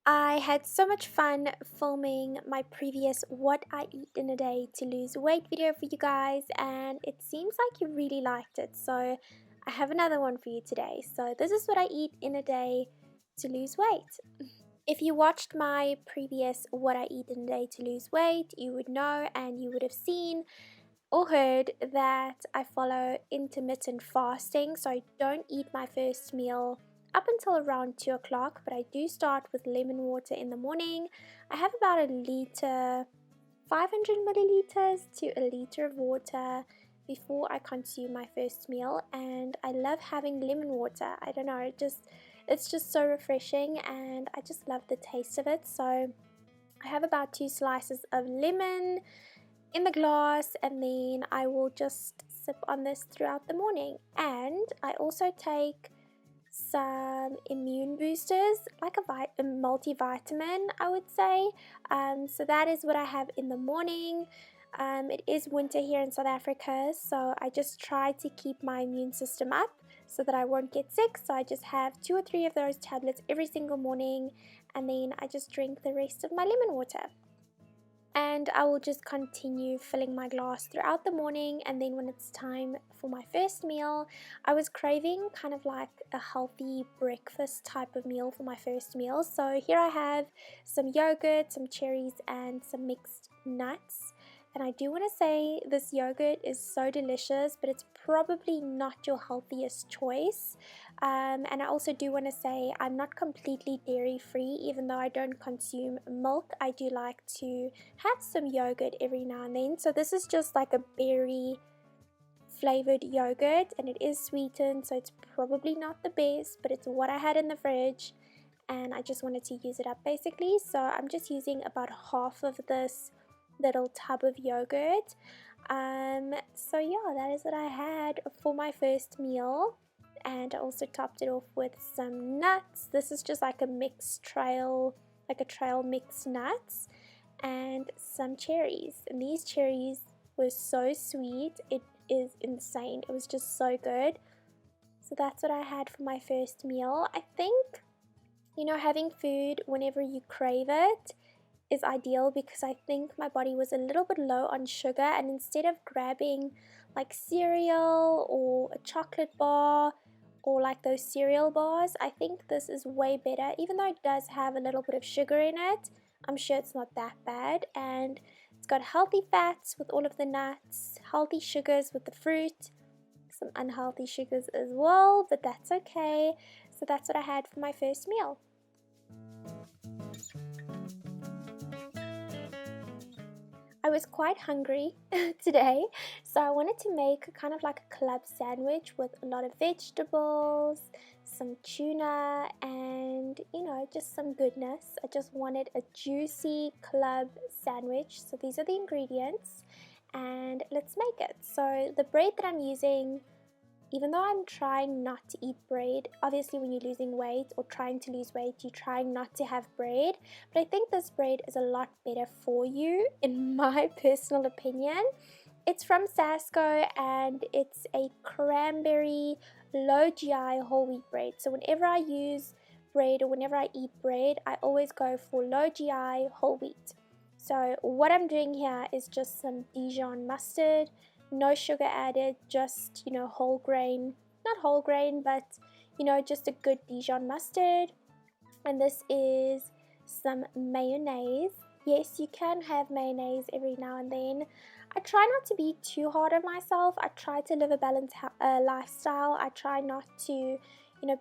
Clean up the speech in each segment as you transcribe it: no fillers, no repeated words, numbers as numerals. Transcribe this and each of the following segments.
I had so much fun filming my previous what I eat in a day to lose weight video for you guys, and it seems like you really liked it. So I have another one for you today. So this is what I eat in a day to lose weight. If you watched my previous what I eat in a day to lose weight, you would know and you would have seen or heard that I follow intermittent fasting, so I don't eat my first meal up until around 2 o'clock, but I do start with lemon water in the morning. I have about a liter, 500 milliliters to a liter of water before I consume my first meal, and I love having lemon water. I don't know, it's just so refreshing and I just love the taste of it. So I have about 2 slices of lemon in the glass, and then I will just sip on this throughout the morning. And I also take some immune boosters, like a multivitamin, I would say. So that is what I have in the morning. It is winter here in South Africa, so I just try to keep my immune system up so that I won't get sick. So I just have 2 or 3 of those tablets every single morning, and then I just drink the rest of my lemon water. And I will just continue filling my glass throughout the morning, and then when it's time for my first meal, I was craving kind of like a healthy breakfast type of meal for my first meal. So here I have some yogurt, some cherries, and some mixed nuts. And I do want to say this yogurt is so delicious, but it's probably not your healthiest choice. And I also do want to say I'm not completely dairy free, even though I don't consume milk. I do like to have some yogurt every now and then. So this is just like a berry flavored yogurt, and it is sweetened, so it's probably not the best, but it's what I had in the fridge and I just wanted to use it up basically. So I'm just using about half of this little tub of yogurt. So yeah, that is what I had for my first meal, and I also topped it off with some nuts. This is just like a trail mixed nuts, and some cherries. And these cherries were so sweet, it is insane. It was just so good. So that's what I had for my first meal. I think, having food whenever you crave it is ideal, because I think my body was a little bit low on sugar, and instead of grabbing like cereal or a chocolate bar or like those cereal bars, I think this is way better. Even though it does have a little bit of sugar in it, I'm sure it's not that bad, and it's got healthy fats with all of the nuts, healthy sugars with the fruit, some unhealthy sugars as well, but that's okay. So that's what I had for my first meal. I was quite hungry today, so I wanted to make kind of like a club sandwich with a lot of vegetables, some tuna, and just some goodness. I just wanted a juicy club sandwich. So these are the ingredients, and let's make it. So the bread that I'm using, even though I'm trying not to eat bread, obviously when you're losing weight or trying to lose weight, you're trying not to have bread, but I think this bread is a lot better for you, in my personal opinion. It's from Sasco, and it's a cranberry low GI whole wheat bread. So whenever I use bread or whenever I eat bread, I always go for low GI whole wheat. So what I'm doing here is just some Dijon mustard, no sugar added, just whole grain, not whole grain, but just a good Dijon mustard. And this is some mayonnaise. Yes, you can have mayonnaise every now and then. I try not to be too hard on myself. I try to live a balanced lifestyle. I try not to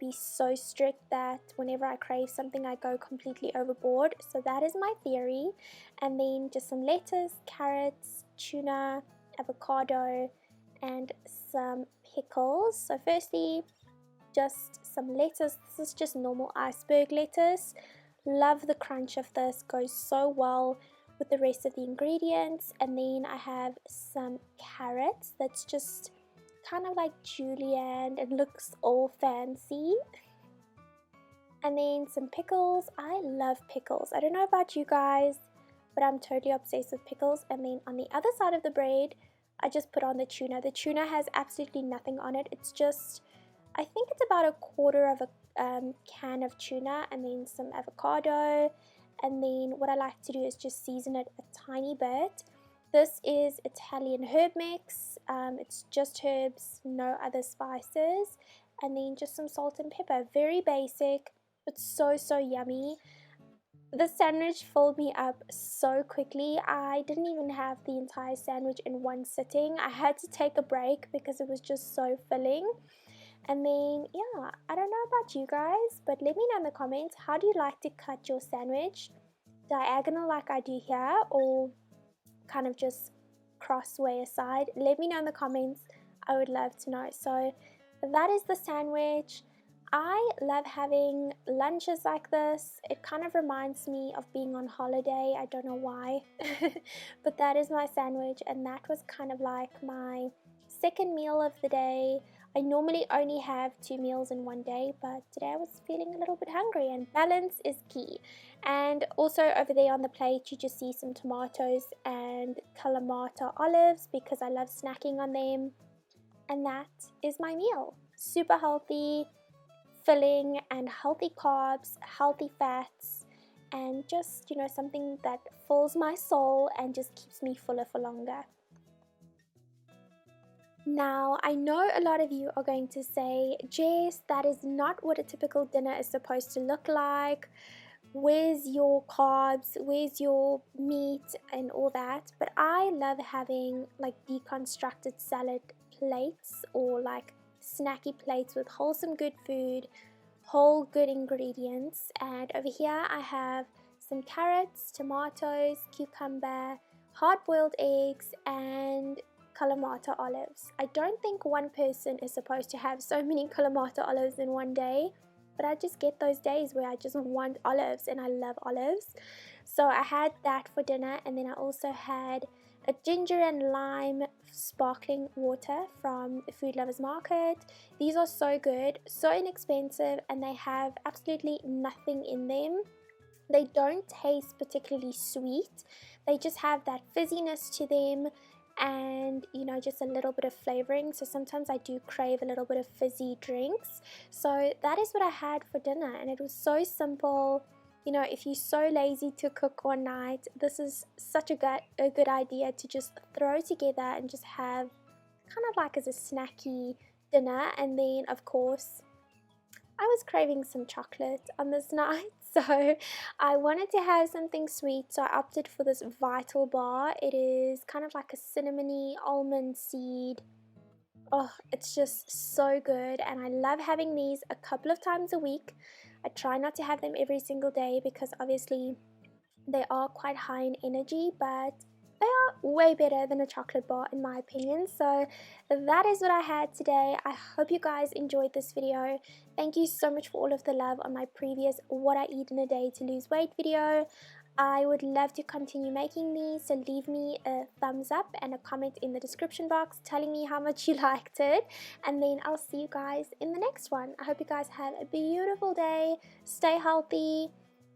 be so strict that whenever I crave something I go completely overboard. So that is my theory. And then just some lettuce, carrots, tuna, avocado, and some pickles. So firstly, just some lettuce. This is just normal iceberg lettuce. Love the crunch of this, goes so well with the rest of the ingredients. And then I have some carrots that's just kind of like julienne, it looks all fancy. And then some pickles. I love pickles. I don't know about you guys, but I'm totally obsessed with pickles. And then on the other side of the bread, I just put on the tuna. The tuna has absolutely nothing on it. It's just, I think it's about a quarter of can of tuna and then some avocado, and then what I like to do is just season it a tiny bit. This is Italian herb mix. It's just herbs, no other spices, and then just some salt and pepper. Very basic, but so yummy. The sandwich filled me up so quickly. I didn't even have the entire sandwich in one sitting. I had to take a break because it was just so filling. And then, yeah, I don't know about you guys, but let me know in the comments, how do you like to cut your sandwich? Diagonal like I do here, or kind of just cross way aside? Let me know in the comments. I would love to know. So that is the sandwich. I love having lunches like this. It kind of reminds me of being on holiday. I don't know why. But that is my sandwich, and that was kind of like my second meal of the day. I normally only have 2 meals in one day, but today I was feeling a little bit hungry, and balance is key. And also over there on the plate you just see some tomatoes and Kalamata olives because I love snacking on them. And that is my meal. Super healthy, filling, and healthy carbs, healthy fats, and just, you know, something that fills my soul and just keeps me fuller for longer. Now, I know a lot of you are going to say, Jess, that is not what a typical dinner is supposed to look like. Where's your carbs? Where's your meat and all that? But I love having like deconstructed salad plates, or like snacky plates with wholesome good food, whole good ingredients. And over here I have some carrots, tomatoes, cucumber, hard-boiled eggs, and Kalamata olives. I don't think one person is supposed to have so many Kalamata olives in one day, but I just get those days where I just want olives, and I love olives. So I had that for dinner, and then I also had a ginger and lime sparkling water from the Food Lovers Market. These are so good, so inexpensive, and they have absolutely nothing in them. They don't taste particularly sweet. They just have that fizziness to them, and you know, just a little bit of flavoring. So sometimes I do crave a little bit of fizzy drinks. So that is what I had for dinner, and it was so simple. You know, if you're so lazy to cook one night, this is such a good idea to just throw together and just have kind of like as a snacky dinner. And then of course I was craving some chocolate on this night, so I wanted to have something sweet, so I opted for this Vital bar. It is kind of like a cinnamony almond seed. Oh, it's just so good, and I love having these a couple of times a week. I try not to have them every single day because obviously they are quite high in energy, but they are way better than a chocolate bar in my opinion. So that is what I had today. I hope you guys enjoyed this video. Thank you so much for all of the love on my previous what I eat in a day to lose weight video. I would love to continue making these, so leave me a thumbs up and a comment in the description box telling me how much you liked it, and then I'll see you guys in the next one. I hope you guys have a beautiful day. Stay healthy,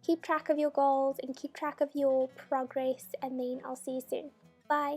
keep track of your goals, and keep track of your progress, and then I'll see you soon. Bye.